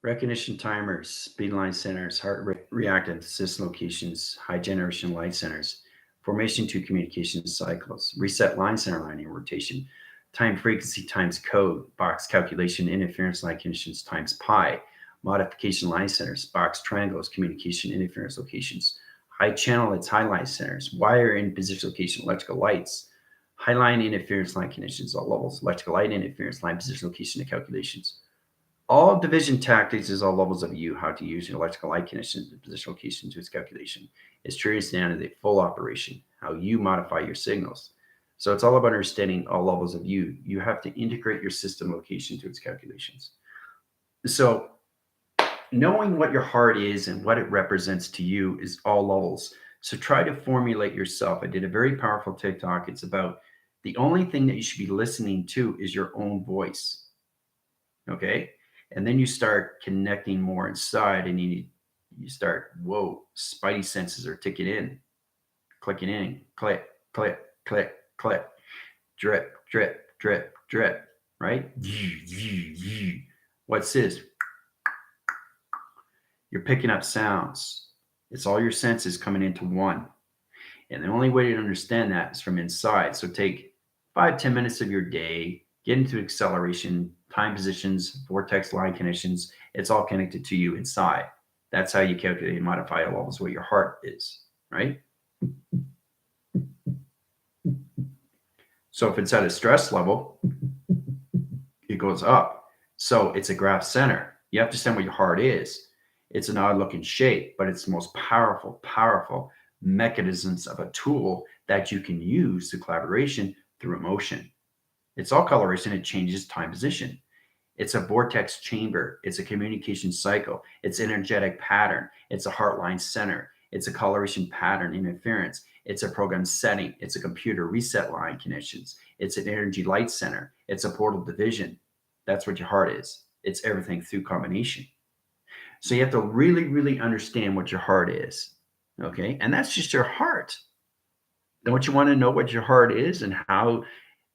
Recognition timers, speed line centers, heart rate reactive system locations, high generation light centers, formation to communication cycles, reset line center lining rotation, time frequency times code, box calculation, interference line conditions times pi, modification line centers, box triangles, communication interference locations, high channel its high line centers, wire in position location, electrical lights, high line interference line conditions, all levels, electrical light interference line position location and calculations. All division tactics is all levels of you, how to use your electrical light conditions and positional location to its calculation. It's truly down to the full operation, how you modify your signals. So it's all about understanding all levels of you. You have to integrate your system location to its calculations. So knowing what your heart is and what it represents to you is all levels. So try to formulate yourself. I did a very powerful TikTok. It's about the only thing that you should be listening to is your own voice. Okay. And then you start connecting more inside and you start, whoa, spidey senses are ticking in, clicking in, click, click, click, click, drip, drip, drip, drip, right? What's this? You're picking up sounds. It's all your senses coming into one. And the only way to understand that is from inside. So take 5-10 minutes of your day, get into acceleration, time positions, vortex line conditions. It's all connected to you inside. That's how you calculate and modify all levels what your heart is, right? So if it's at a stress level, it goes up. So it's a graph center. You have to understand what your heart is. It's an odd looking shape, but it's the most powerful mechanisms of a tool that you can use through collaboration through emotion. It's all coloration. It changes time position. It's a vortex chamber. It's a communication cycle. It's energetic pattern. It's a heartline center. It's a coloration pattern interference. It's a program setting. It's a computer reset line connections. It's an energy light center. It's a portal division. That's what your heart is. It's everything through combination. So you have to really, really understand what your heart is. Okay. And that's just your heart. Don't you want to know what your heart is and how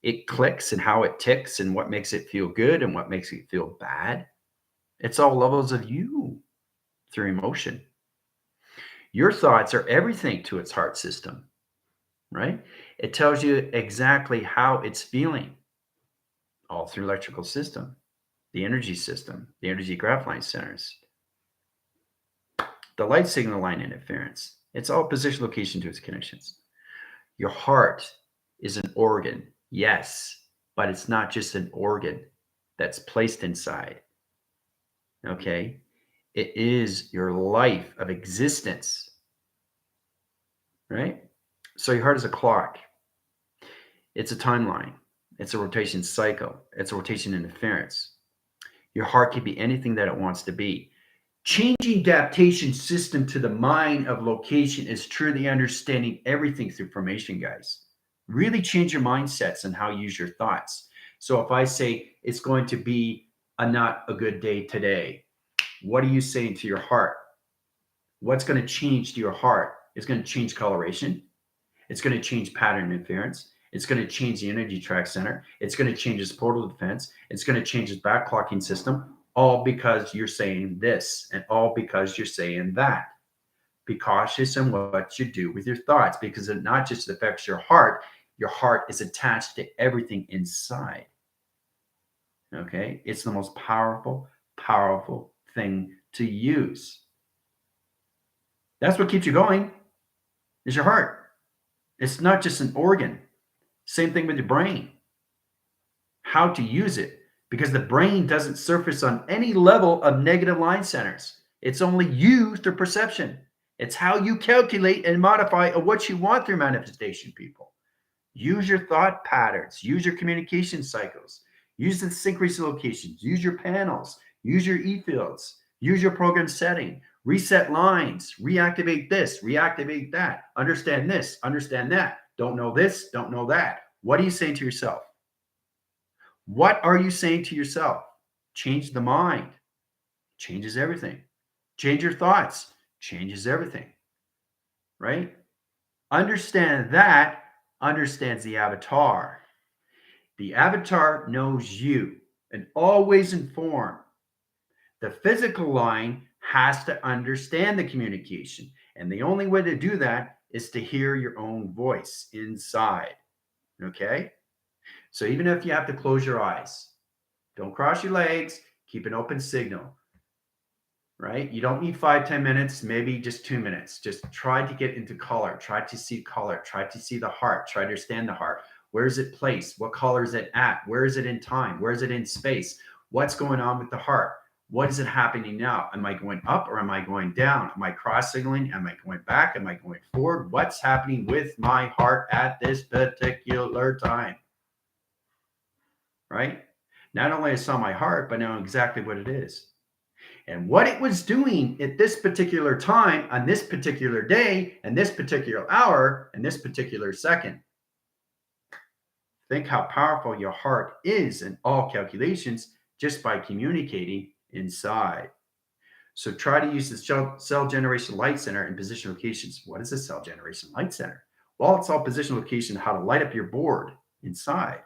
it clicks and how it ticks and what makes it feel good and what makes it feel bad? It's all levels of you through emotion. Your thoughts are everything to its heart system, right? It tells you exactly how it's feeling all through electrical system, the energy graph line centers, the light signal line interference. It's all position location to its connections. Your heart is an organ, yes, but it's not just an organ that's placed inside. Okay. It is your life of existence, right? So your heart is a clock. It's a timeline. It's a rotation cycle. It's a rotation interference. Your heart can be anything that it wants to be. Changing adaptation system to the mind of location is truly understanding everything through formation, guys. Really change your mindsets and how you use your thoughts. So if I say it's going to be not a good day today, what are you saying to your heart? What's going to change to your heart? It's going to change coloration. It's going to change pattern interference. It's going to change the energy track center. It's going to change its portal defense. It's going to change its back clocking system, all because you're saying this and all because you're saying that. Be cautious in what you do with your thoughts because it not just affects your heart is attached to everything inside. Okay? It's the most powerful thing to use. That's what keeps you going is your heart. It's not just an organ. Same thing with your brain. How to use it because the brain doesn't surface on any level of negative line centers. It's only you through perception. It's how you calculate and modify what you want through manifestation, people. Use your thought patterns, use your communication cycles, use the synchronous locations, use your panels, use your e-fields, use your program setting, reset lines, reactivate this, reactivate that, understand this, understand that. Don't know this, don't know that. What are you saying to yourself? What are you saying to yourself? Change the mind. Changes everything. Change your thoughts. Changes everything. Right? Understand that understands the avatar. The avatar knows you and always informed. The physical line has to understand the communication. And the only way to do that is to hear your own voice inside. Okay? So even if you have to close your eyes, don't cross your legs, keep an open signal, right? You don't need 5-10 minutes, maybe just 2 minutes. Just try to get into color, try to see color, try to see the heart, try to understand the heart. Where is it placed? What color is it at? Where is it in time? Where is it in space? What's going on with the heart? What is it happening now? Am I going up or am I going down? Am I cross signaling? Am I going back? Am I going forward? What's happening with my heart at this particular time? Right? Not only I saw my heart, but I know exactly what it is. And what it was doing at this particular time, on this particular day, and this particular hour, and this particular second. Think how powerful your heart is in all calculations just by communicating inside. So try to use the cell generation light center in position locations. What is a cell generation light center? Well, it's all position location, how to light up your board inside.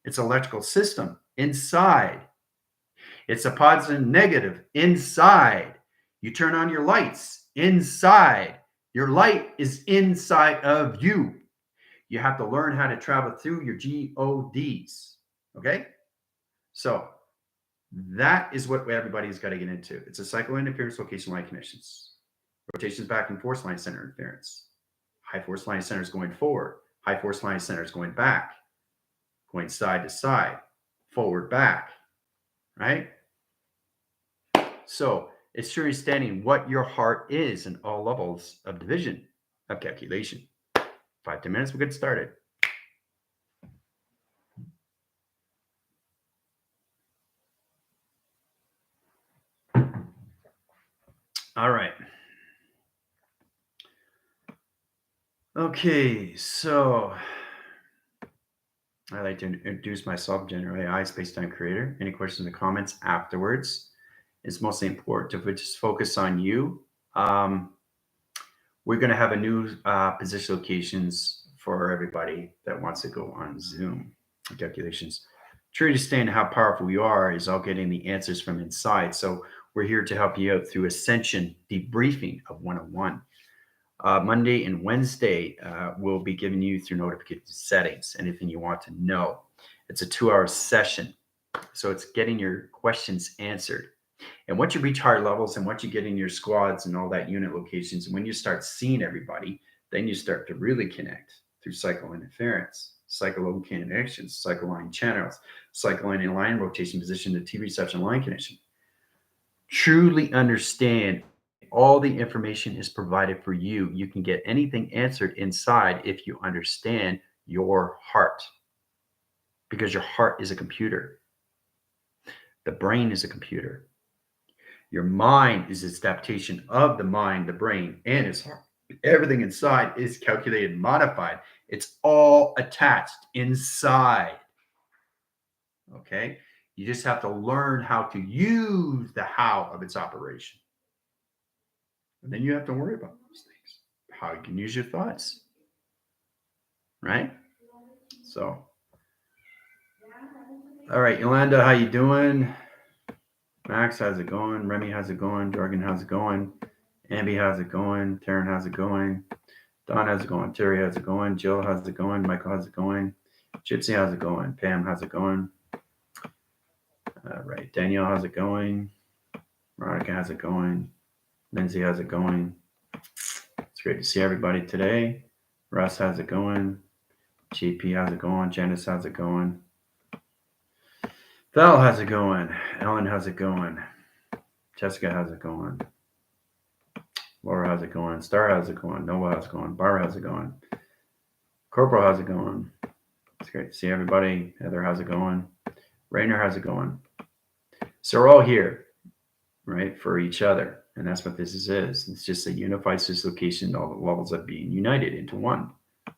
It's an electrical system inside. It's a positive and negative inside. You turn on your lights inside. Your light is inside of you. You have to learn how to travel through your GODs. Okay? So that is what everybody's got to get into. It's a cycle interference location line connections. Rotations back and force line center interference. High force line center is going forward. High force line center is going back. Going side to side. Forward, back. Right? So it's your understanding what your heart is in all levels of division of calculation. 5-10 minutes, we'll get started. All right. Okay, so I'd like to introduce myself, generally, I, Space-Time Creator. Any questions or comments afterwards? It's mostly important to just focus on you. We're going to have a new position locations for everybody that wants to go on Zoom calculations. True to understand how powerful you are is all getting the answers from inside. So we're here to help you out through Ascension debriefing of 101. Monday and Wednesday, we'll be giving you through notification settings, anything you want to know. It's a 2-hour session. So it's getting your questions answered. And once you reach higher levels and once you get in your squads and all that unit locations, and when you start seeing everybody, then you start to really connect through cycle interference, cycle connections, cycle line channels, cycle line and line rotation position, the T reception line connection. Truly understand all the information is provided for you. You can get anything answered inside if you understand your heart, because your heart is a computer. The brain is a computer. Your mind is its adaptation of the mind, the brain, and its heart. Everything inside is calculated, modified. It's all attached inside. Okay? You just have to learn how to use the how of its operation. And then you have to worry about those things. How you can use your thoughts. Right? So, all right, Yolanda, how you doing? Max, how's it going? Remy, how's it going? Jorgen, how's it going? Ambi, how's it going? Taryn, how's it going? Don, how's it going? Terry, how's it going? Jill, how's it going? Michael, how's it going? Gypsy, how's it going? Pam, how's it going? All right, Danielle, how's it going? Veronica, how's it going? Lindsay, how's it going? It's great to see everybody today. Russ, how's it going? GP, how's it going? Janice, how's it going? Val, how's it going? Ellen, how's it going? Jessica, how's it going? Laura, how's it going? Star, how's it going? Nova, how's it going? Barbara, how's it going? Corporal, how's it going? It's great to see everybody. Heather, how's it going? Rainer, how's it going? So we're all here, right, for each other. And that's what this is. It's just a unified location, all the levels of being united into one.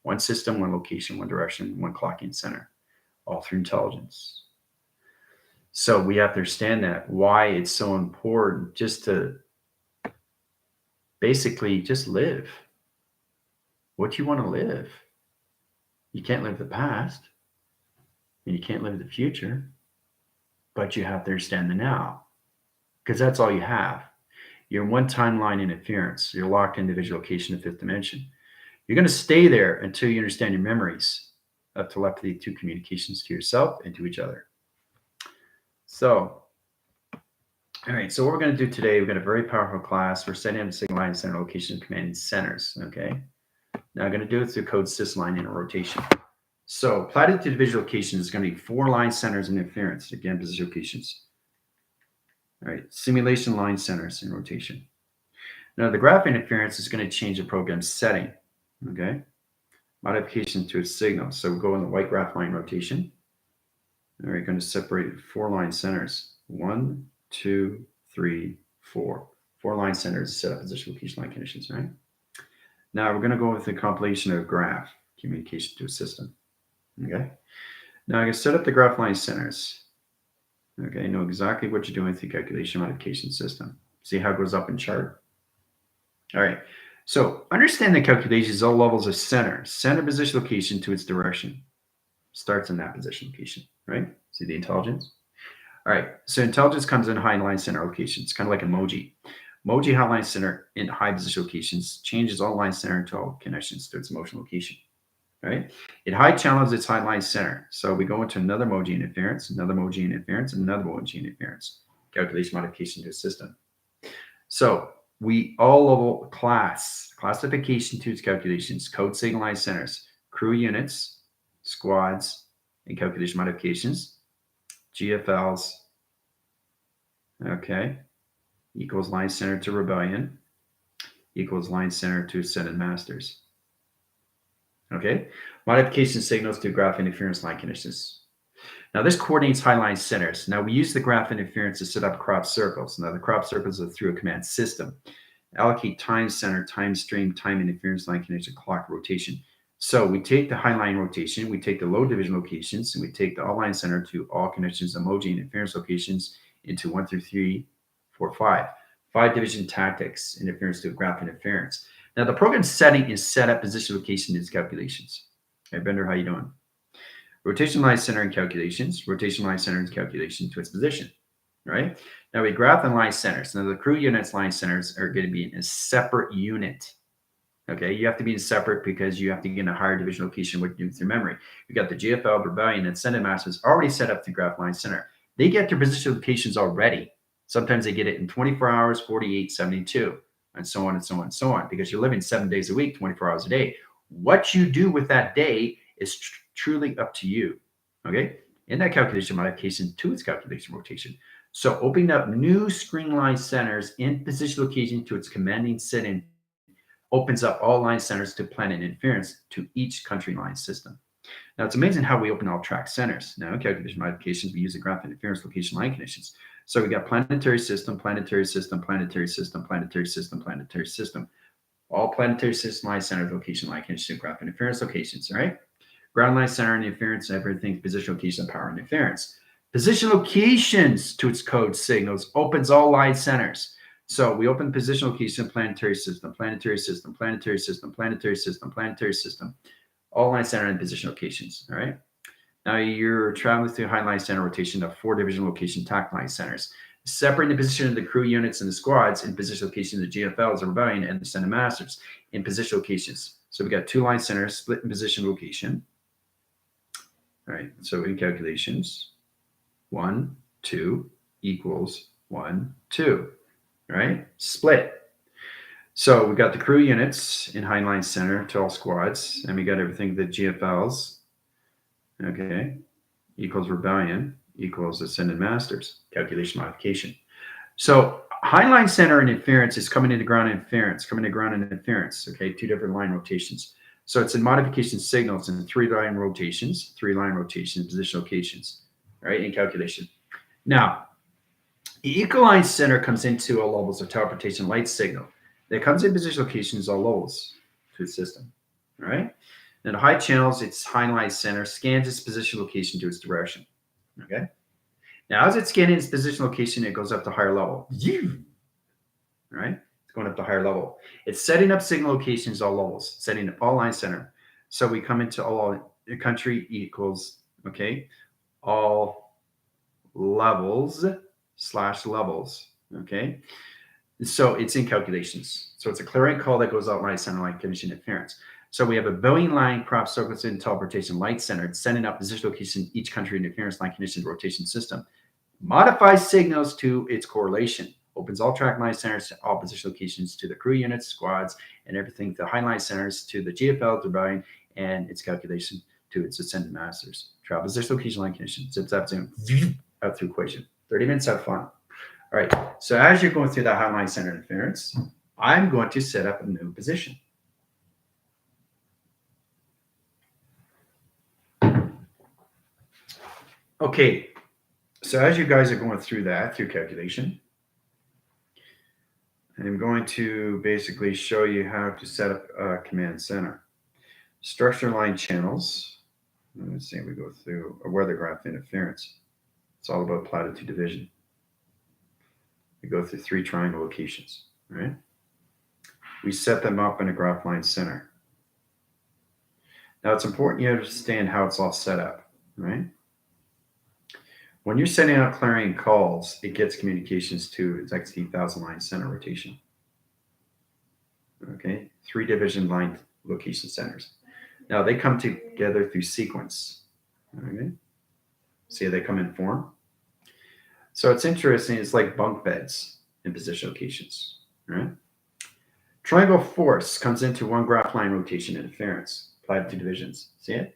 One system, one location, one direction, one clocking center, all through intelligence. So we have to understand that, why it's so important just to basically just live what you want to live. You can't live the past and you can't live the future, but you have to understand the now. because that's all you have. You're in one timeline interference. You're locked into visual location of fifth dimension. You're going to stay there until you understand your memories of telepathy to communications to yourself and to each other. So, all right, so what we're going to do today, we've got a very powerful class. We're setting up a signal line center location commanding centers, okay? Now I'm going to do it through code sys line in a rotation. So platitude visual location is going to be 4 line centers and interference, again, position locations. All right, simulation line centers in rotation. Now the graph interference is going to change the program setting, okay? Modification to a signal. So we'll go in the white graph line rotation. And we're going to separate 4 line centers. 1, 2, 3, 4. 4 line centers set up position location line conditions, right? Now we're going to go with the compilation of graph communication to a system. Okay. Now I'm going to set up the graph line centers. Okay, know exactly what you're doing with the calculation modification system. See how it goes up in chart? All right. So understand the calculations, all levels of center. Center position location to its direction. Starts in that position location, right? See the intelligence? All right. So intelligence comes in high line center locations, kind of like emoji. Emoji high line center in high position locations changes all line center into all connections to its motion location. Right? It high channels its high line center. So we go into another emoji interference, another emoji interference, and another emoji interference. Calculation modification to a system. So we all level classification to its calculations, code signal line centers, crew units, squads, and calculation modifications, GFLs, okay, equals line center to rebellion, equals line center to ascended masters. Okay, modification signals to graph interference line conditions. Now this coordinates high line centers. Now we use the graph interference to set up crop circles. Now the crop circles are through a command system. Allocate time center, time stream, time interference line condition, clock rotation. So we take the high line rotation, we take the low division locations, and we take the all line center to all connections, emoji interference locations into 1 through 3, 4, 5. 5 division tactics, interference to graph interference. Now the program setting is set up position location in its calculations. Okay, Bender, how you doing? Rotation line center and calculations, rotation line center and calculation to its position, right? Now we graph and line centers. Now the crew units line centers are going to be in a separate unit. Okay, you have to be in separate because you have to get in a higher division location with your memory. You got the GFL, rebellion, and ascended masters already set up the graph line center. They get their position locations already. Sometimes they get it in 24 hours, 48, 72. And so on and so on and so on, because you're living 7 days a week, 24 hours a day. What you do with that day is truly up to you, okay? In that calculation modification to its calculation rotation. So opening up new screen line centers in position location to its commanding setting opens up all line centers to planet interference to each country line system. Now, it's amazing how we open all track centers. Now, in calculation modifications, we use the graph interference location line conditions. So we got planetary system, planetary system, planetary system, planetary system, planetary system. All planetary system line center location line conditions, graph interference locations, all right? Ground line center and interference, everything, position location, power interference. Position locations to its code signals opens all line centers. So we open position location, planetary system, planetary system, planetary system, planetary system, planetary system. All line center and position locations, all right? Now you're traveling through high line center rotation of 4 division location tact line centers, separating the position of the crew units and the squads in position location of the GFLs, the rebellion, and the ascended masters in position locations. So we got 2 line centers split in position location. All right, so in calculations, 1, 2 equals 1, 2, right? Split. So we got the crew units in high line center to all squads, and we got everything, the GFLs, okay, equals rebellion, equals ascended masters, calculation modification. So high line center interference is coming into ground interference, okay, 2 different line rotations. So it's in modification signals in 3 line rotations, position locations, right, in calculation. Now, the equaline center comes into all levels of teleportation light signal. That comes in position locations all levels to the system, all right? Then the high channels, its high line center scans its position location to its direction, okay? Now, as it's scanning its position location, it goes up to higher level, all right? It's going up to higher level. It's setting up signal locations all levels, setting up all line center. So we come into all country equals, okay, all levels / levels, Okay. So it's in calculations. So it's a clarion call that goes out line center line condition interference. So we have a billion line crop circles in teleportation light center. It's sending out position location each country interference line condition rotation system. Modifies signals to its correlation. Opens all track line centers to all position locations to the crew units, squads, and everything to high line centers to the GFL turbine and its calculation to its ascendant masters. Travel position location line condition. Zips up, zoom, out through equation. 30 minutes, have fun. All right, so as you're going through that highline center interference, I'm going to set up a new position. Okay, so as you guys are going through that, through calculation, I'm going to basically show you how to set up a command center. Structure line channels. Let's see, we go through a weather graph interference. It's all about platitude division. We go through 3 triangle locations, right? We set them up in a graph line center. Now it's important you understand how it's all set up, right? When you're sending out clarion calls, it gets communications to its XT1000 line center rotation. Okay, 3 division line location centers. Now they come together through sequence. Okay, see how they come in form? So it's interesting, it's like bunk beds in position locations, right? Triangle force comes into 1 graph line rotation interference, applied to divisions. See it?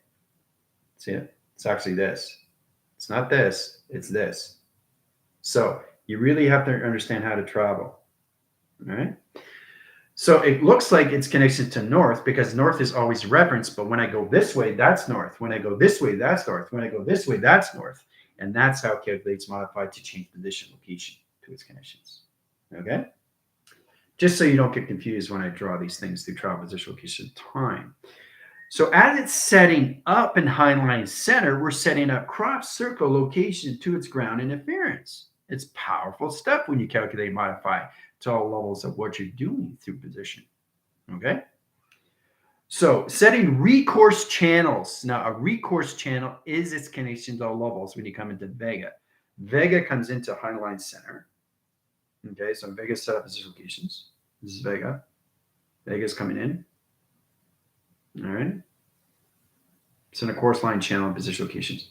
See it? It's actually this. It's not this, it's this. So you really have to understand how to travel, all right? So it looks like it's connected to north because north is always reference, but when I go this way, that's north. When I go this way, that's north. When I go this way, that's north. And that's how it calculates modified to change position location to its connections, okay? Just so you don't get confused when I draw these things through travel position location time. So as it's setting up in highline center, we're setting up crop circle location to its ground interference. It's powerful stuff when you calculate modify to all levels of what you're doing through position, okay? So setting recourse channels. Now a recourse channel is its connection to all levels when you come into Vega. Vega comes into highline center. Okay, so Vega set up its locations. This is Vega. Vega's coming in. All right. It's in a course line channel and position locations.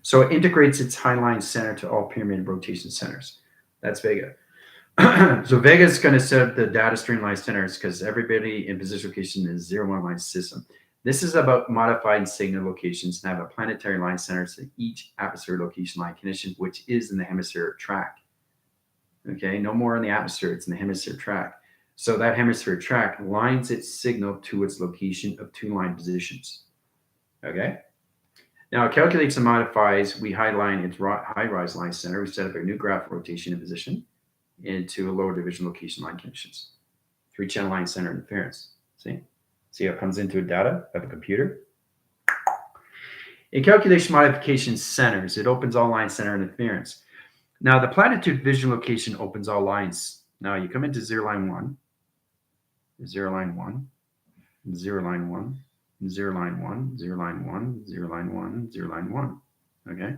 So it integrates its highline center to all pyramid rotation centers. That's Vega. So Vega is going to set up the data stream line centers because everybody in position location is 0-1 line system. This is about modifying signal locations and have a planetary line centers in each atmosphere location line condition, which is in the hemispheric track. Okay, no more in the atmosphere, it's in the hemisphere track. So that hemisphere track lines its signal to its location of 2 line positions. Okay. Now it calculates and modifies. We highline its high-rise line center. We set up a new graph rotation and position into a lower division location line conditions. 3-channel line center interference. See how it comes into data of a computer? In calculation modification centers, it opens all line center interference. Now the platitude vision location opens all lines. Now you come into 0 line 1, 0 line 1, 0 line 1, 0 line 1, 0 line 1, 0 line 1, 0 line 1. Okay,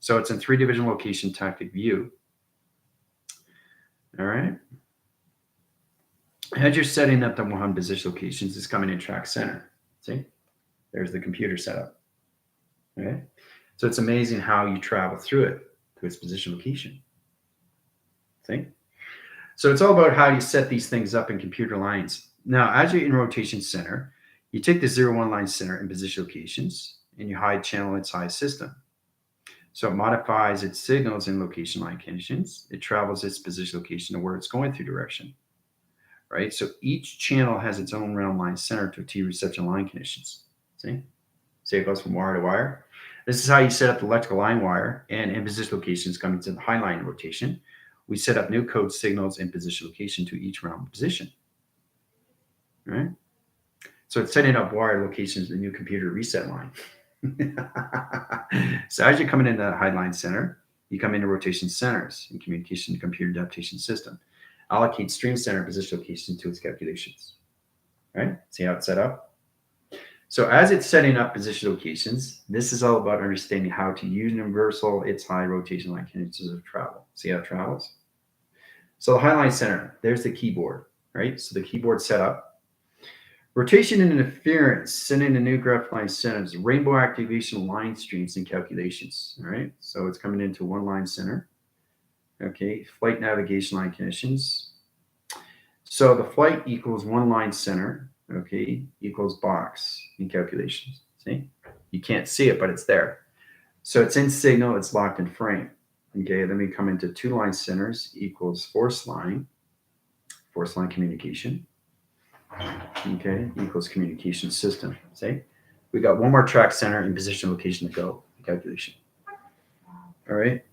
so it's in 3 division location tactic view. All right. As you're setting up the 100 position locations, it's coming in track center. See, there's the computer setup. Okay, so it's amazing how you travel through it to its position location. See, so it's all about how you set these things up in computer lines. Now, as you're in rotation center, you take the 0-1 line center in position locations and you hide channel its high system. So it modifies its signals in location line conditions. It travels its position location to where it's going through direction, right? So each channel has its own round line center to T reception line conditions. See it goes from wire to wire. This is how you set up the electrical line wire, and in position locations coming to the high line rotation, we set up new code signals in position location to each round position, right? So it's setting up wire locations in the new computer reset line. So as you're coming into the highline center, you come into rotation centers in communication to computer adaptation system. Allocate stream center position location to its calculations. Right? See how it's set up? So as it's setting up position locations, this is all about understanding how to use universal its high rotation line conditions of travel. See how it travels? So the highline center, there's the keyboard, right? So the keyboard setup. Rotation and interference, sending a new graph line centers, rainbow activation line streams and calculations, all right? So it's coming into one line center, okay? Flight navigation line conditions. So the flight equals one line center, okay, equals box in calculations, see? You can't see it, but it's there. So it's in signal, it's locked in frame. Okay, then we come into two line centers equals force line communication. Okay, equals communication system. See, we got one more track center and position location to go calculation. All right.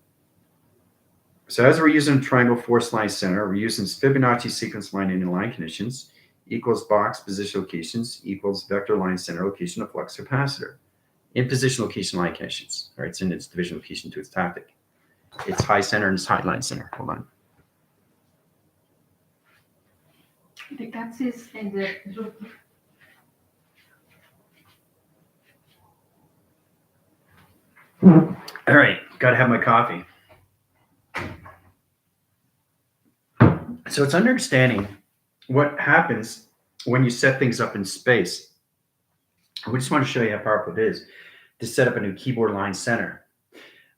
So as we're using triangle force line center, we're using Fibonacci sequence line in line conditions equals box position locations equals vector line center location of flux capacitor in position location line conditions. All right, it's in its division location to its tactic. It's high center and it's high line center. Hold on. The cat is in the group. All right, got to have my coffee. So it's understanding what happens when you set things up in space. We just want to show you how powerful it is to set up a new keyboard line center.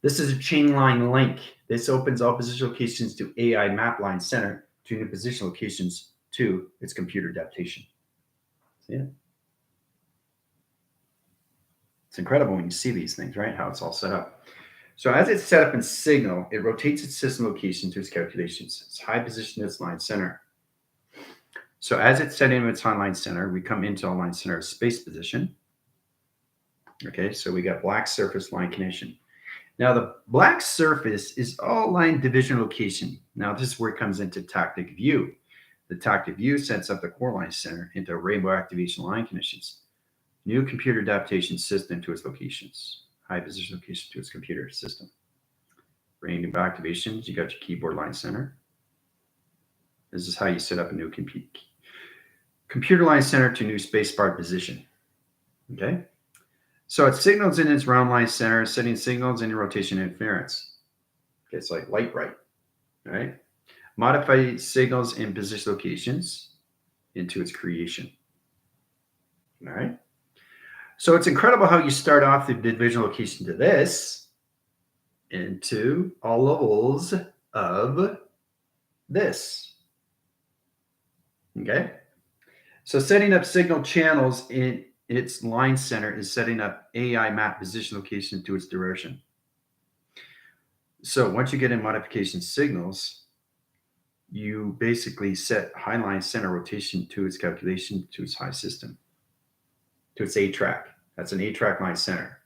This is a chain line link. This opens all position locations to AI map line center to new position locations to its computer adaptation. See it? It's incredible when you see these things, right? How it's all set up. So as it's set up in signal, it rotates its system location to its calculations. It's high position its line center. So as it's set in its high line center, we come into a line center space position. Okay, so we got black surface line condition. Now the black surface is all line division location. Now this is where it comes into tactic view. The tactic view sets up the core line center into rainbow activation line conditions. New computer adaptation system to its locations. High position location to its computer system. Rainbow activations, you got your keyboard line center. This is how you set up a new computer line center to new spacebar position. Okay. So it signals in its round line center, setting signals in rotation interference. Okay, it's like light bright, right? Modify signals in position locations into its creation. All right. So it's incredible how you start off the division location to this into all levels of this. Okay. So setting up signal channels in its line center is setting up AI map position location to its direction. So once you get in modification signals, you basically set high line center rotation to its calculation to its high system, to its A track. That's an A track line center.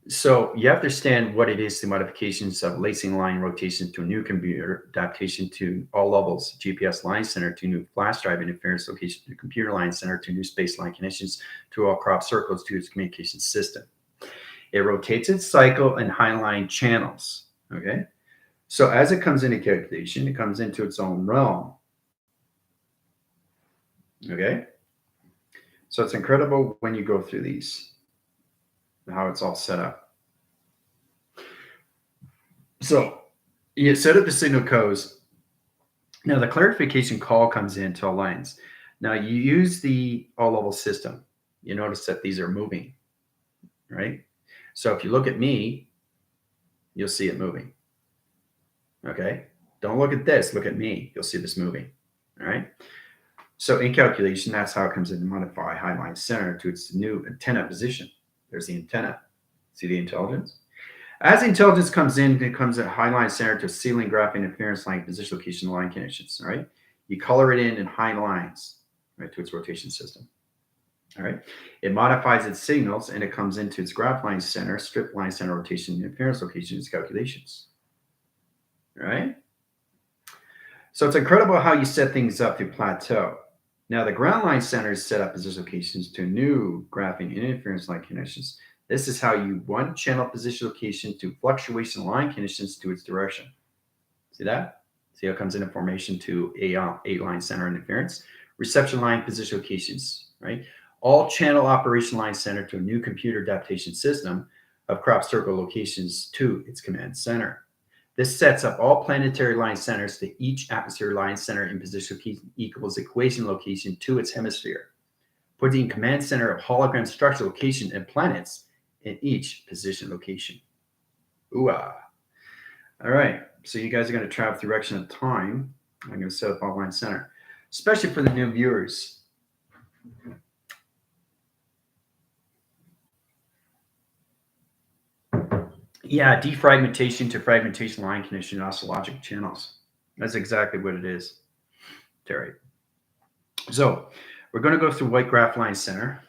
So you have to understand what it is, the modifications of lacing line rotation to a new computer, adaptation to all levels, GPS line center to new flash drive interference location to computer line center to new space line conditions to all crop circles to its communication system. It rotates its cycle and high line channels. Okay. So as it comes into calculation, it comes into its own realm. Okay. So it's incredible when you go through these, how it's all set up. So you set up the signal codes. Now the clarification call comes into all lines. Now you use the all level system. You notice that these are moving, right? So if you look at me, you'll see it moving. Okay. Don't look at this, look at me. You'll see this moving. All right. So in calculation, that's how it comes in to modify high line center to its new antenna position. There's the antenna. See the intelligence? As intelligence comes in, it comes at high line center to ceiling graph interference line position location line conditions. All right. You color it in high lines, right, to its rotation system. All right. It modifies its signals and it comes into its graph line center, strip line center rotation interference locations calculations. All right. So it's incredible how you set things up through plateau. Now the ground line center is set up position locations to new graphing and interference line conditions. This is how you one channel position location to fluctuation line conditions to its direction. See that? See how it comes into formation to a line center interference. Reception line position locations, right? All channel operation line center to a new computer adaptation system of crop circle locations to its command center. This sets up all planetary line centers to each atmosphere line center in position equals equation location to its hemisphere, putting command center of hologram structure location and planets in each position location. Ooh-ah. All right, so you guys are going to travel through direction of time. I'm going to set up all line center, especially for the new viewers. Yeah, defragmentation to fragmentation line condition oscillological channels. That's exactly what it is, Terry. So we're going to go through white graph line center.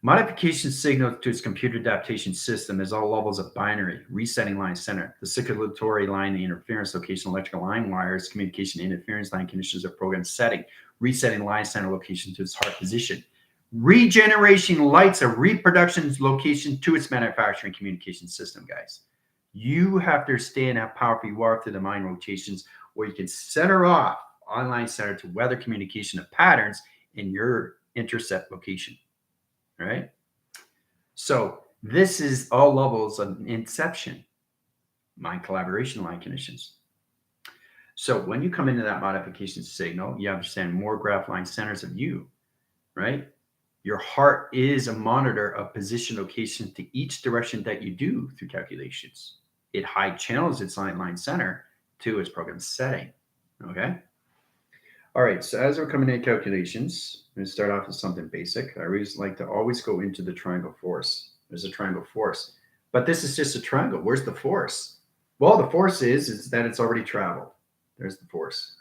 Modification signal to its computer adaptation system is all levels of binary, resetting line center, the circulatory line, the interference location, electrical line wires, communication interference line conditions of program setting, resetting line center location to its heart position, regeneration lights a reproduction location to its manufacturing communication system, guys. You have to understand how powerful you are through the mind rotations, where you can center off online center to weather communication of patterns in your intercept location. Right? So this is all levels of inception, mind collaboration line conditions. So when you come into that modification signal, you understand more graph line centers of you, right? Your heart is a monitor of position location to each direction that you do through calculations. It high channels its line center to its program setting, okay? All right, so as we're coming in calculations, I'm going to start off with something basic. I always like to always go into the triangle force. There's a triangle force, but this is just a triangle. Where's the force? Well, the force is that it's already traveled. There's the force.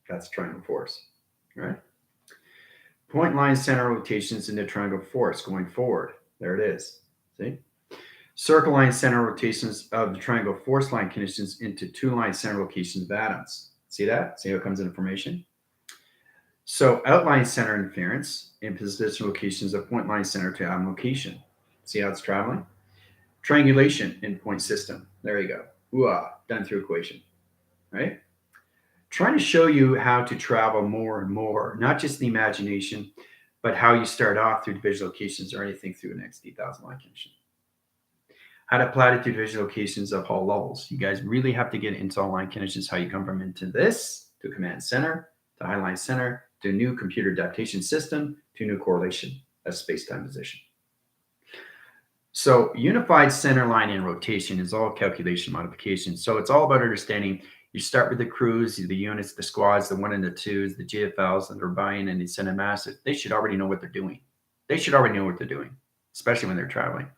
That's triangle force, right? Point line center rotations into triangle force going forward. There it is. See? Circle line center rotations of the triangle force line conditions into two line center locations of atoms. See that? See how it comes in formation? So outline center interference in position locations of point line center to atom location. See how it's traveling? Triangulation in point system. There you go. Ooh-ah, done through equation, right? Trying to show you how to travel more and more, not just the imagination, but how you start off through division locations or anything through an XD1000 line condition. How to apply it to division locations of all levels. You guys really have to get into all line conditions, how you come from into this, to command center, to high line center, to a new computer adaptation system, to new correlation of space-time position. So unified center line in rotation is all calculation modification. So it's all about understanding. You start with the crews, the units, the squads, the 1 and the 2s, the GFLs, and the Rebellion, and the Ascended Massive. They should already know what they're doing. They should already know what they're doing, especially when they're traveling.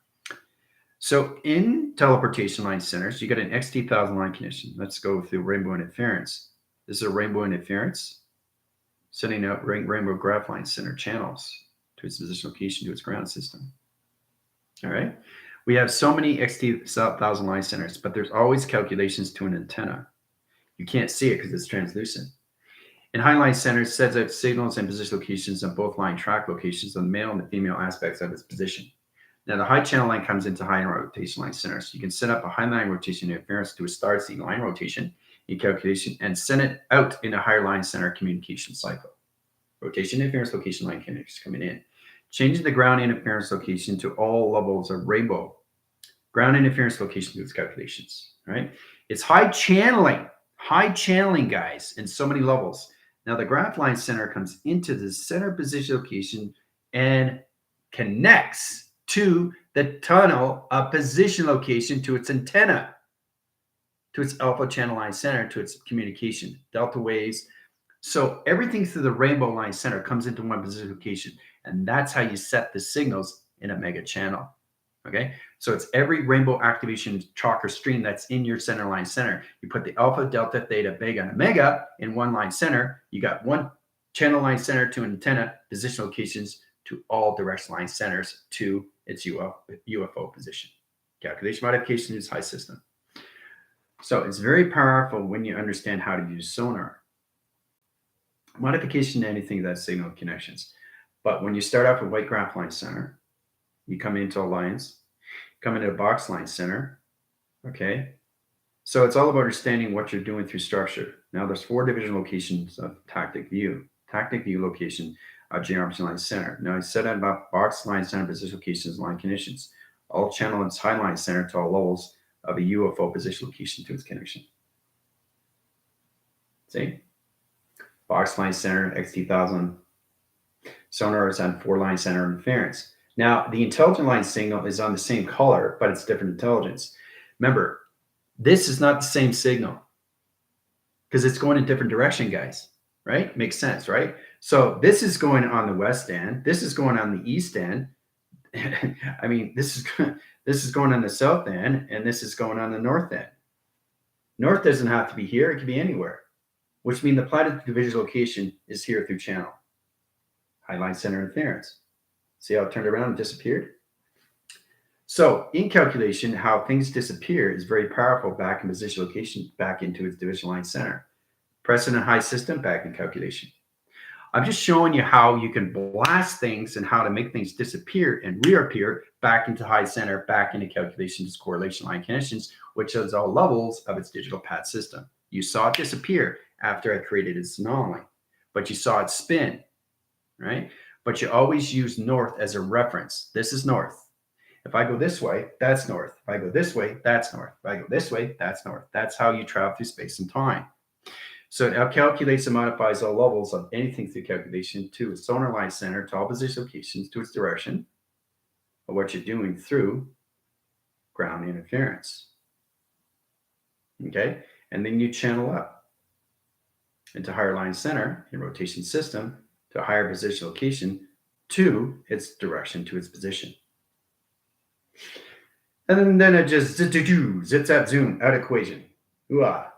So in teleportation line centers, you got an XD1000 line condition. Let's go through rainbow interference. This is a rainbow interference, sending out rainbow graph line center channels to its position location to its ground system. All right. We have so many XD1000 line centers, but there's always calculations to an antenna. You can't see it because it's translucent. In high line centers, sends out signals and position locations on both line track locations on the male and the female aspects of its position. Now, the high channel line comes into high rotation line centers. You can set up a high line rotation interference to a star seed line rotation in calculation and send it out in a higher line center communication cycle. Rotation interference location line connections coming in. Changing the ground interference location to all levels of rainbow. Ground interference location to its calculations, right? It's high channeling, guys, in so many levels. Now, the graph line center comes into the center position location and connects to the tunnel of position location to its antenna, to its alpha channel line center, to its communication, delta waves. So everything through the rainbow line center comes into one position location, and that's how you set the signals in a mega channel. Okay, so it's every rainbow activation chalk or stream that's in your center line center. You put the alpha, delta, theta, vega, and omega in one line center. You got one channel line center to antenna position locations to all direction line centers to its UFO position. Calculation modification is high system. So it's very powerful when you understand how to use sonar. Modification to anything that's signal connections. But when you start off with white graph line center, you come into alliance, come into a box line center, okay? So it's all about understanding what you're doing through structure. Now there's 4 division locations of tactic view. Tactic view location of geometry line center. Now I said about box line center position locations line conditions. All channel its high line center to all levels of a UFO position location to its connection. See? Box line center, XT1000. Sonar is on 4-line center interference. Now, the intelligent line signal is on the same color, but it's different intelligence. Remember, this is not the same signal because it's going in a different direction, guys, right? Makes sense, right? So this is going on the west end. This is going on the east end. I mean, this is going on the south end, and this is going on the north end. North doesn't have to be here. It can be anywhere, which means the platitude visual location is here through channel. High line center interference. See how it turned around and disappeared? So in calculation, how things disappear is very powerful back in position location, back into its division line center. Precedent high system, back in calculation. I'm just showing you how you can blast things and how to make things disappear and reappear back into high center, back into calculations, correlation line connections, which is all levels of its digital pad system. You saw it disappear after I created its anomaly, but you saw it spin, right? But you always use north as a reference. This is north. If I go this way, that's north. If I go this way, that's north. If I go this way, that's north. That's how you travel through space and time. So it calculates and modifies all levels of anything through calculation to its sonar line center, to all position locations, to its direction of what you're doing through ground interference. Okay? And then you channel up into higher line center in rotation system to a higher position location to its direction, to its position. And then it just zip zap zoom out equation. Ooh-ah.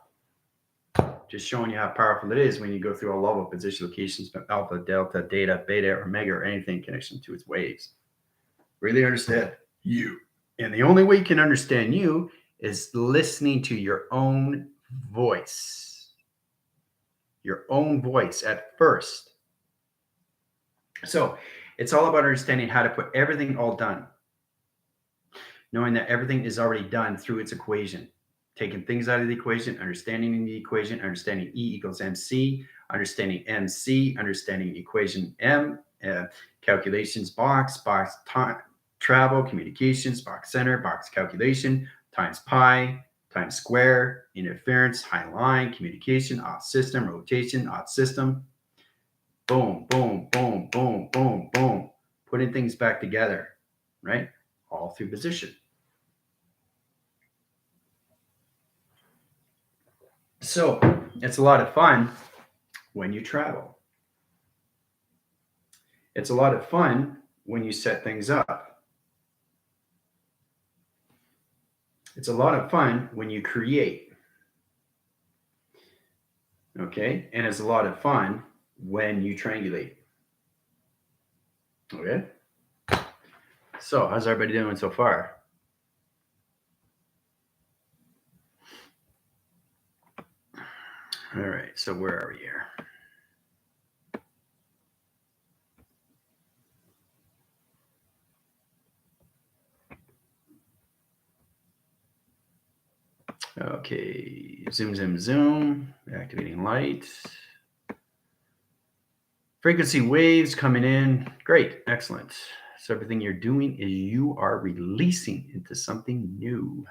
Just showing you how powerful it is when you go through a level of position locations from alpha, delta, data, beta, omega, or anything in connection to its waves. Really understand you. And the only way you can understand you is listening to your own voice. Your own voice at first. So it's all about understanding how to put everything all done. Knowing that everything is already done through its equation. Taking things out of the equation, understanding the equation, understanding E equals MC, understanding MC, understanding equation M, calculations box time, travel, communications, box center, box calculation, times pi, times square, interference, high line, communication, off system, rotation, off system. Boom, boom, boom, boom, boom, boom. Putting things back together, right? All through position. So it's a lot of fun when you travel. It's a lot of fun when you set things up. It's a lot of fun when you create. Okay? And it's a lot of fun when you triangulate. Okay? So how's everybody doing so far? All right, so where are we here? Okay, zoom, zoom, zoom, activating light. Frequency waves coming in. Great, excellent. So everything you're doing is you are releasing into something new.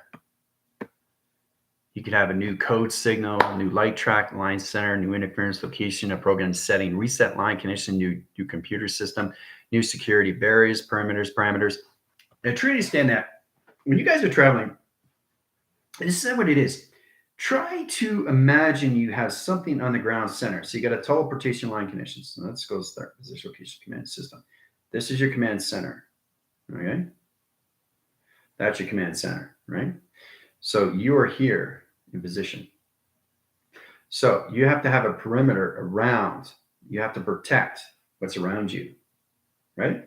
You could have a new code signal, a new light track, line center, new interference location, a program setting, reset line connection, new computer system, new security barriers, parameters. Now, truly understand that when you guys are traveling, this is what it is. Try to imagine you have something on the ground center. So you got a teleportation line connection. So let's go start position location command system. This is your command center. Okay. That's your command center, right? So you are here in position. So you have to have a perimeter around. You have to protect what's around you, right?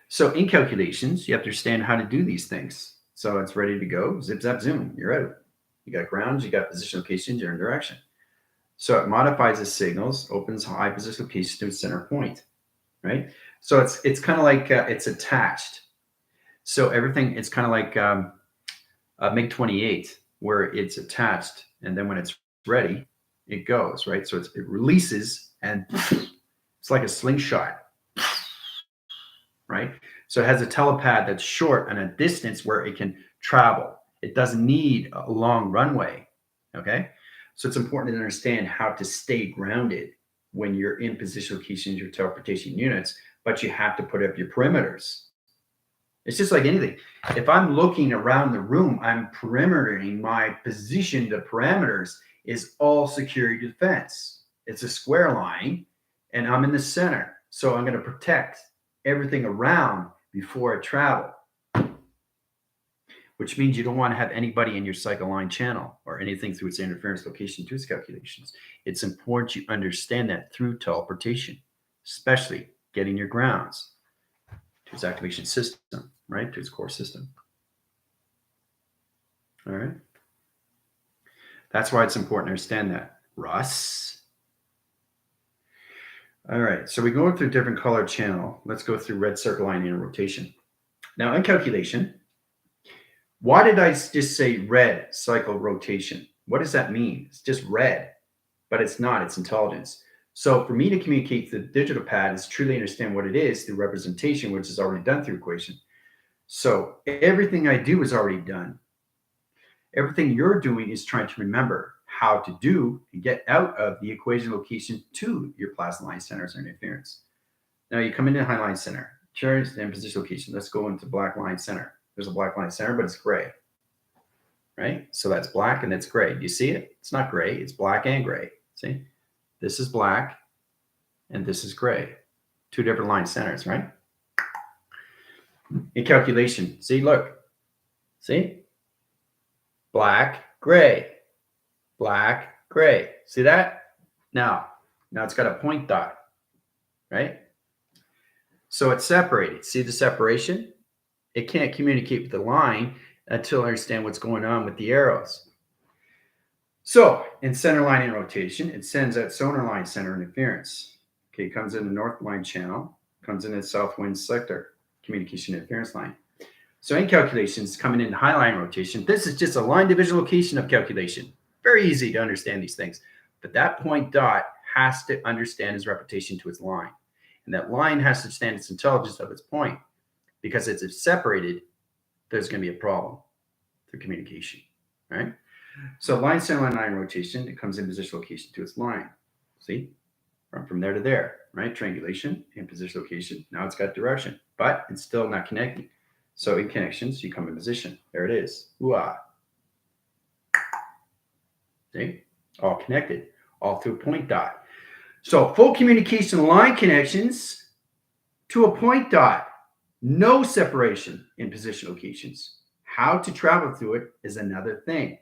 So in calculations, you have to understand how to do these things. So it's ready to go. Zip, zap, zoom. You're out. You got grounds, you got position locations, you're in direction. So it modifies the signals, opens high position location to its center point, right? So it's kind of like it's attached. So everything, it's kind of like a MiG-28 where it's attached, and then when it's ready, it goes, right? So it releases, and it's like a slingshot, right? So it has a telepad that's short and a distance where it can travel. It doesn't need a long runway. Okay. So it's important to understand how to stay grounded when you're in position locations, your teleportation units, but you have to put up your perimeters. It's just like anything. If I'm looking around the room, I'm perimetering my position. The parameters is all security defense. It's a square line, and I'm in the center. So I'm going to protect everything around before I travel, which means you don't want to have anybody in your cycle line channel or anything through its interference location to its calculations. It's important you understand that through teleportation, especially getting your grounds to its activation system, right? To its core system. All right. That's why it's important to understand that. Russ. All right. So we go through different color channel. Let's go through red circle line and rotation. Now in calculation, why did I just say red cycle rotation? What does that mean? It's just red, but it's not. It's intelligence. So for me to communicate the digital pad is truly understand what it is through representation, which is already done through equation. So everything I do is already done. Everything you're doing is trying to remember how to do and get out of the equation location to your plasma line centers or interference. Now you come into high line center, choose and position location. Let's go into black line center. There's a black line center, but it's gray, right? So that's black and that's gray. Do you see it? It's not gray. It's black and gray. See, this is black and this is gray. Two different line centers, right? In calculation, see, look, see? Black, gray, black, gray. See that? Now it's got a point dot, right? So it's separated. See the separation? It can't communicate with the line until I understand what's going on with the arrows. So in center line and rotation, it sends out sonar line center interference. Okay, it comes in the north line channel, comes in the south wind sector, communication interference line. So in calculations, coming in high line rotation, this is just a line division location of calculation. Very easy to understand these things. But that point dot has to understand its reputation to its line. And that line has to understand its intelligence of its point. Because if it's separated, there's going to be a problem through communication, right? So line center line rotation, it comes in position location to its line. See? From there to there, right? Triangulation and position location. Now it's got direction, but it's still not connecting. So in connections, you come in position. There it is. Ooh-ah. See? All connected, all through a point dot. So full communication line connections to a point dot. No separation in position locations. How to travel through it is another thing.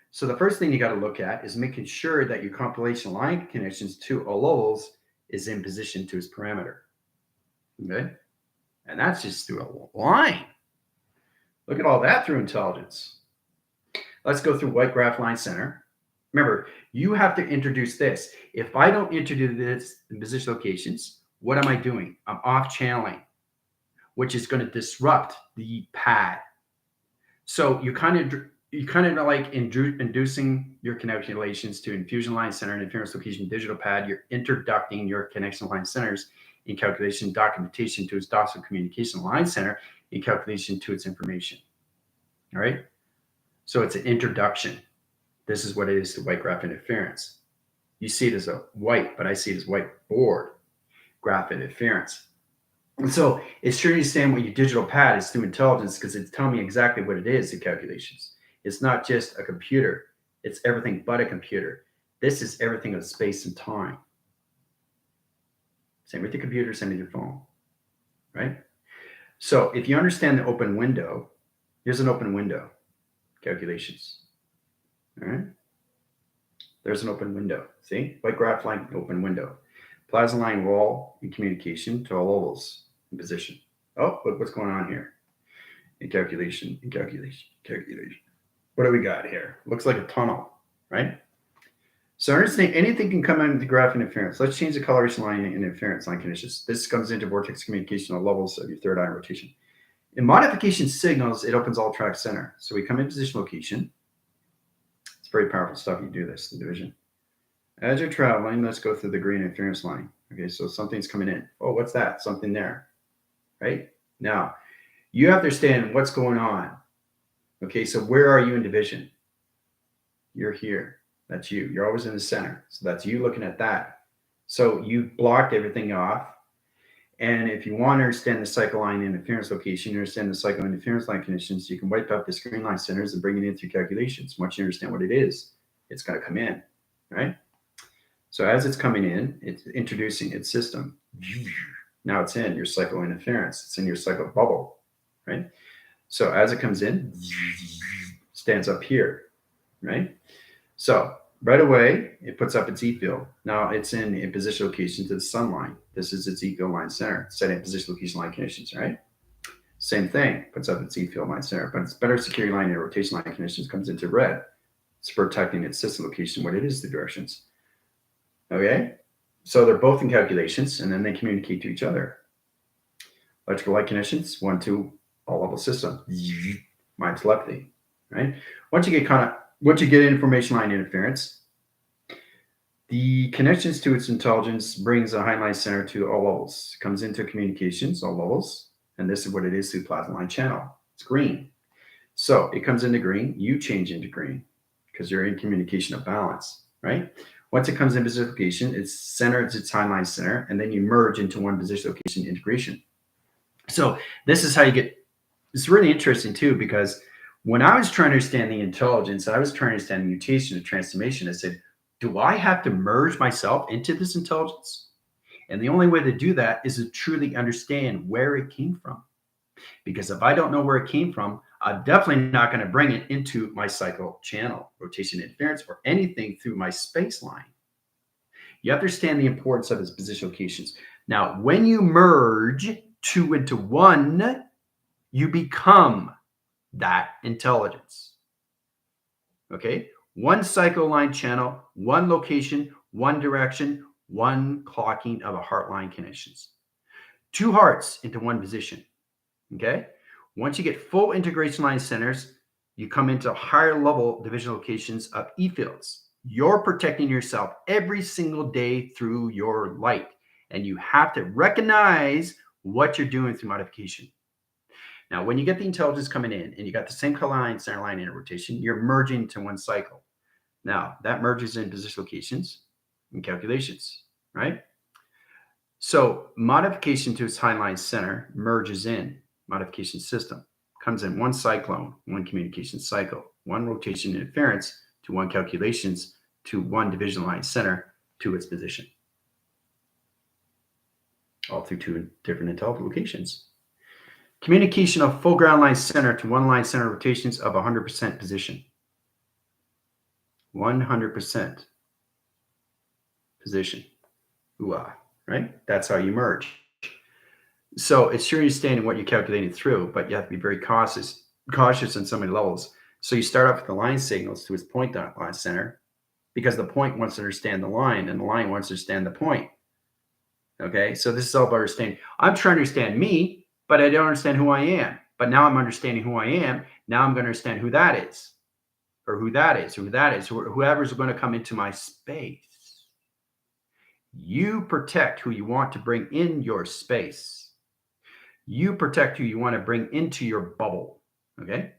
So the first thing you got to look at is making sure that your compilation line connections to all levels is in position to its parameter. Okay? And that's just through a line. Look at all that through intelligence. Let's go through white graph line center. Remember, you have to introduce this. If I don't introduce this in position locations, what am I doing? I'm off channeling, which is going to disrupt the pad. So you kind of like inducing your connections to infusion line center and interference location digital pad. You're introducing your connection line centers in calculation documentation to its docile communication line center in calculation to its information. All right. So it's an introduction. This is what it is to white graph interference. You see it as a white, but I see it as white board graph interference. And so it's sure to understand what your digital pad is through intelligence because it's telling me exactly what it is, the calculations. It's not just a computer. It's everything but a computer. This is everything of space and time. Same with your computer, same with your phone, right? So if you understand the open window, here's an open window, calculations, all right? There's an open window, see? White graph line, open window. Plasma line wall in communication to all levels in position. Oh, look what's going on here. In calculation. What do we got here? Looks like a tunnel, right? So understand anything can come into the graph interference. Let's change the coloration line and interference line conditions. This comes into vortex communication on levels of your third eye rotation. In modification signals, it opens all track center. So we come in position location. It's very powerful stuff. You do this, the division. As you're traveling, let's go through the green interference line. Okay, so something's coming in. Oh, what's that? Something there, right? Now, you have to understand what's going on. Okay, so where are you in division? You're here. That's you. You're always in the center. So that's you looking at that. So you blocked everything off. And if you want to understand the cycle line interference location, you understand the cycle interference line conditions, you can wipe out the screen line centers and bring it in through calculations. Once you understand what it is, it's going to come in, right? So as it's coming in, it's introducing its system. Now it's in your cycle interference. It's in your cycle bubble, right? So as it comes in, stands up here, right? So right away, it puts up its E field. Now it's in a position location to the sun line. This is its E field line center, setting position location line conditions, right? Same thing, puts up its E field line center, but its better security line and rotation line conditions comes into red. It's protecting its system location, what it is, the directions. Okay? So they're both in calculations, and then they communicate to each other. Electrical light conditions, 1, 2, all level system. My telepathy, right? Once you get information line interference, the connections to its intelligence brings a high line center to all levels. Comes into communications, all levels, and this is what it is through plasma line channel. It's green. So it comes into green, you change into green because you're in communication of balance, right? Once it comes in position location, it's centered its high line center, and then you merge into one position location integration. So this is how you get. It's really interesting too, because when I was trying to understand the intelligence, I was trying to understand mutation and transformation. I said, do I have to merge myself into this intelligence? And the only way to do that is to truly understand where it came from. Because if I don't know where it came from, I'm definitely not going to bring it into my cycle channel, rotation interference, or anything through my space line. You understand the importance of its position locations. Now, when you merge two into one, you become that intelligence. Okay? One cycle line channel, one location, one direction, one clocking of a heart line connections. Two hearts into one position. Okay? Once you get full integration line centers, you come into higher level division locations of E fields. You're protecting yourself every single day through your light, and you have to recognize what you're doing through modification. Now, when you get the intelligence coming in and you got the same color line, center line, and rotation, you're merging to one cycle. Now, that merges in position locations and calculations, right? So modification to its high line center merges in modification system, comes in one cyclone, one communication cycle, one rotation interference to one calculations to one division line center to its position. All through two different intelligent locations. Communication of full ground line center to one line center rotations of 100% position. 100% position. Ooh-ah, right? That's how you merge. So it's your understanding what you're calculating through, but you have to be very cautious on so many levels. So you start off with the line signals to its point line center, because the point wants to understand the line and the line wants to understand the point. Okay, so this is all about understanding. I'm trying to understand me, but I don't understand who I am. But now I'm understanding who I am. Now I'm going to understand who that is, or who that is, or who that is, whoever's going to come into my space. You protect who you want to bring in your space. You protect who you want to bring into your bubble. Okay,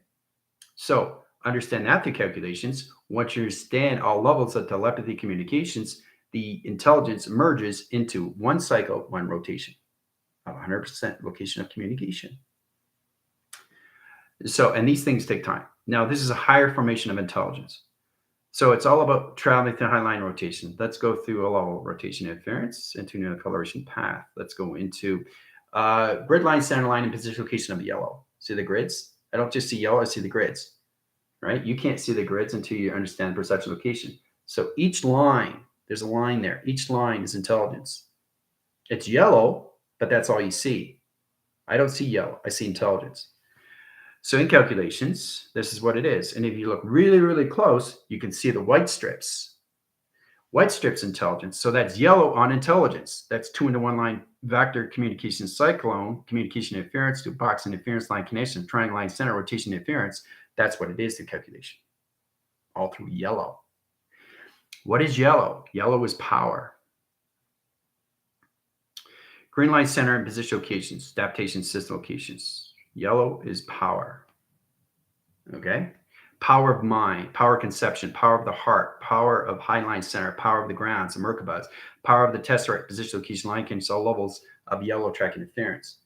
so understand that through calculations. Once you understand all levels of telepathy communications, the intelligence merges into one cycle, one rotation of 100% location of communication. So, and these things take time. Now, this is a higher formation of intelligence. So it's all about traveling through high line rotation. Let's go through a level rotation interference into a coloration path. Let's go into grid line, center line, and position location of yellow. See the grids? I don't just see yellow, I see the grids, right? You can't see the grids until you understand perception location. So each line, there's a line there. Each line is intelligence. It's yellow, but that's all you see. I don't see yellow. I see intelligence. So in calculations, this is what it is. And if you look really, really close, you can see the white strips. White strips intelligence. So that's yellow on intelligence. That's 2 into 1 line vector communication cyclone, communication interference to box interference line connection, triangle line center rotation interference. That's what it is to calculation. All through yellow. What is yellow? Yellow is power. Green line center and position locations, adaptation system locations. Yellow is power. Okay. Power of mind, power of conception, power of the heart, power of hindline center, power of the grounds, the Merkabahs, power of the tesseract, position, location, line kinship, all levels of yellow track interference.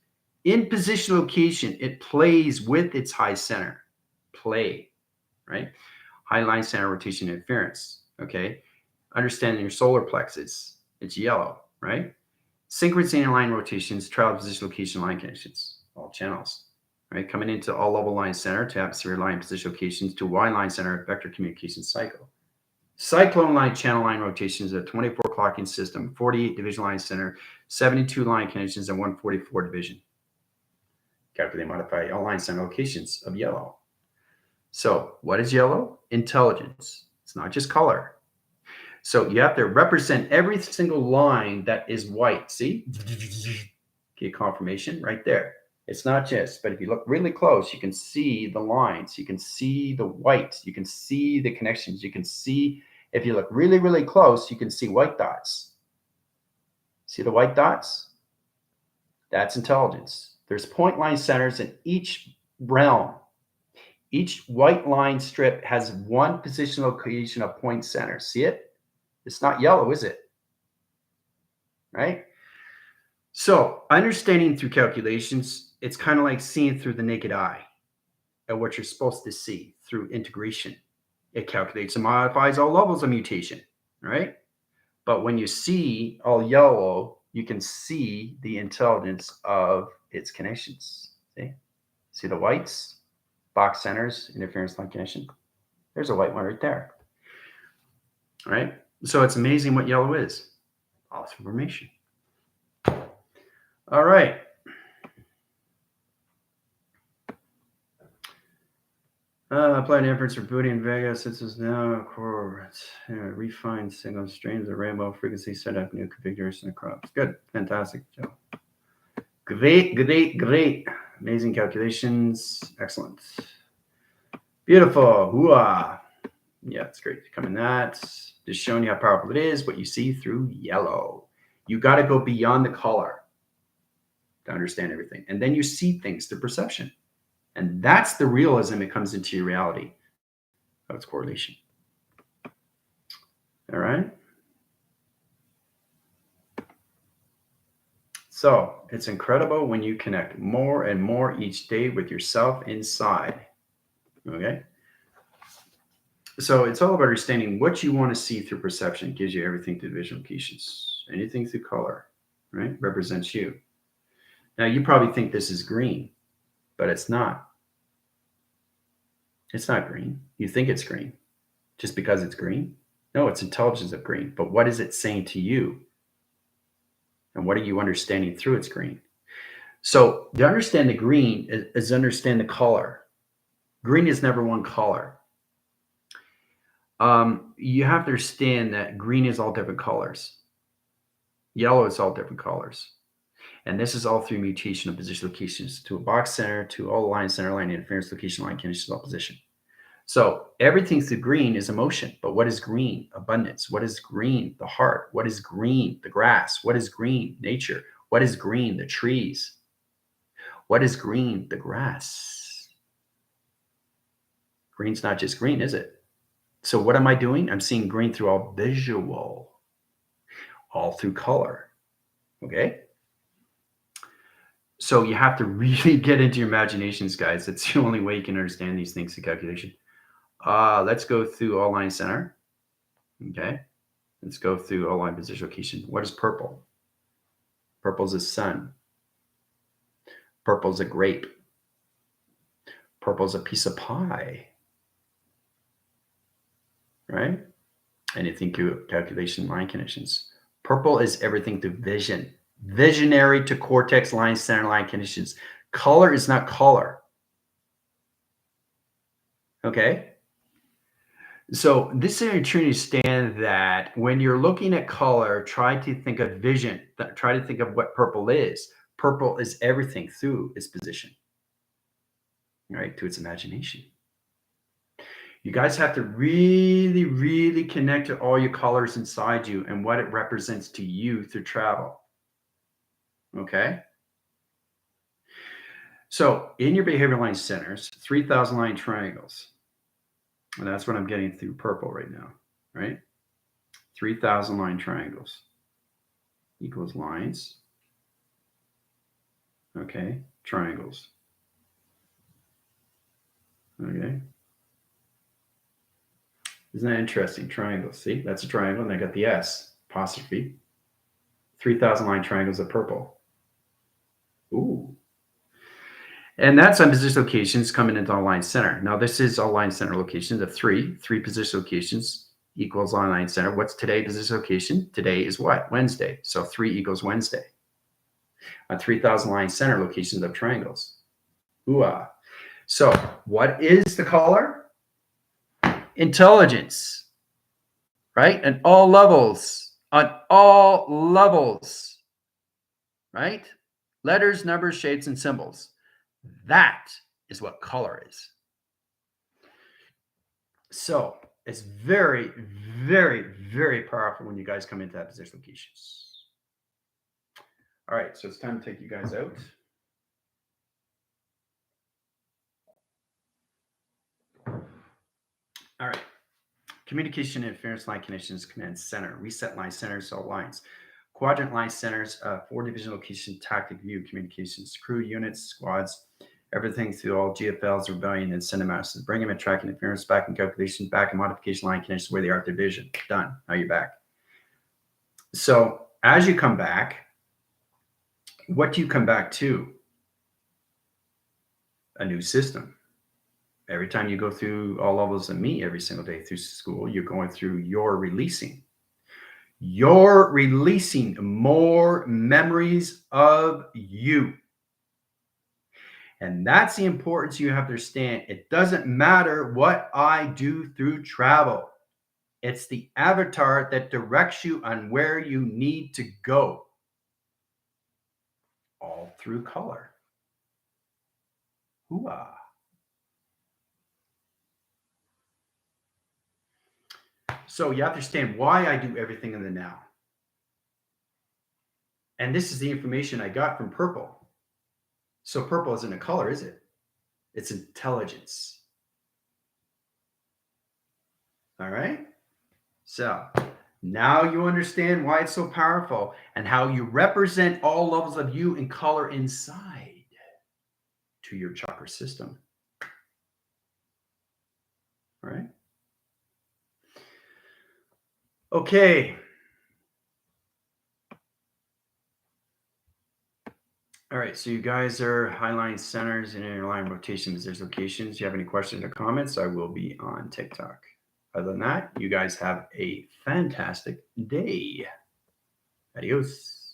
In position location, it plays with its high center. Play, right? High line center rotation interference. Okay. Understanding your solar plexus, it's yellow, right? Synchronous line rotations, travel position, location, line connections, all channels, right? Coming into all level line center to atmosphere line position locations to Y line center vector communication cycle. Cyclone line channel line rotations, a 24 clocking system, 48 division line center, 72 line connections, and 144 division. Calculate and modify all line center locations of yellow. So what is yellow? Intelligence. It's not just color. So you have to represent every single line that is white. See? Get confirmation right there. It's not just, but if you look really close, you can see the lines. You can see the whites. You can see the connections. You can see, if you look really, really close, you can see white dots. See the white dots? That's intelligence. There's point line centers in each realm. Each white line strip has one position location of point center. See it? It's not yellow, is it? Right? So understanding through calculations, it's kind of like seeing through the naked eye at what you're supposed to see through integration. It calculates and modifies all levels of mutation, right? But when you see all yellow, you can see the intelligence of its connections. See the whites, box centers, interference line connection. There's a white one right there. All right? So it's amazing what yellow is. All this information. All right. Applied inference for Booty and Vega. Since it's now core refined signal streams of rainbow frequency set up new configuration of crops. Good. Fantastic, Joe. Great. Amazing calculations. Excellent. Beautiful. Hooah. Yeah, it's great. Come in that. Just showing you how powerful it is, what you see through yellow. You got to go beyond the color to understand everything. And then you see things through perception. And that's the realism it comes into your reality of its correlation. All right. So it's incredible when you connect more and more each day with yourself inside. Okay. So it's all about understanding what you want to see through perception. It gives you everything through visual locations. Anything through color, right, represents you. Now you probably think this is green, but it's not. It's not green. You think it's green just because it's green. No, it's intelligence of green. But what is it saying to you? And what are you understanding through its green? So to understand the green is understand the color. Green is never one color. You have to understand that green is all different colors. Yellow is all different colors. And this is all through mutation of position locations to a box center, to all line center, line interference, location, line conditions, all position. So everything through green is emotion. But what is green? Abundance. What is green? The heart. What is green? The grass. What is green? Nature. What is green? The trees. What is green? The grass. Green's not just green, is it? So what am I doing? I'm seeing green through all visual, all through color. Okay? So you have to really get into your imaginations, guys. That's the only way you can understand these things in calculation. Let's go through all line center. Okay. Let's go through all line position location. What is purple? Purple is a sun. Purple is a grape. Purple is a piece of pie. Right? Anything through calculation line conditions. Purple is everything through vision. Visionary to cortex line center line conditions. Color is not color. Okay? So this is to understand that when you're looking at color, try to think of vision. Try to think of what purple is. Purple is everything through its position, right, to its imagination. You guys have to really, really connect to all your colors inside you and what it represents to you through travel. Okay? So in your behavior line centers, 3,000 line triangles. And that's what I'm getting through purple right now, right? 3,000 line triangles equals lines. Okay, triangles. Okay. Isn't that interesting? Triangles. See, that's a triangle, and I got the S apostrophe. 3,000 line triangles of purple. Ooh. And that's on position locations coming into align center. Now, this is align center locations of three position locations equals align center. What's today position location? Today is what? Wednesday. So 3 equals Wednesday. On 3,000 line center locations of triangles. Ooh-ah. So what is the color? Intelligence, right? At all levels, on all levels, right? Letters, numbers, shapes, and symbols. That is what color is. So it's very, very, very powerful when you guys come into that position locations. All right, so it's time to take you guys out. All right. Communication interference line connections command center. Reset line centers, all lines. Quadrant line centers, 4 division location, tactic view, communications, crew units, squads, everything through all GFLs, rebellion, and cinemasters. Bring them in track interference, back in calculation, back in modification line connections where they are at division. Done. Now you're back. So as you come back, what do you come back to? A new system. Every time you go through all levels of me every single day through school, you're going through your releasing. You're releasing more memories of you. And that's the importance you have to understand. It doesn't matter what I do through travel. It's the avatar that directs you on where you need to go. All through color. Hooah. So you have to understand why I do everything in the now. And this is the information I got from purple. So purple isn't a color, is it? It's intelligence. All right? So now you understand why it's so powerful and how you represent all levels of you in color inside to your chakra system. All right? Okay. All right, so you guys are highline centers and interline rotations. There's locations. If you have any questions or comments, I will be on TikTok. Other than that, you guys have a fantastic day. Adios.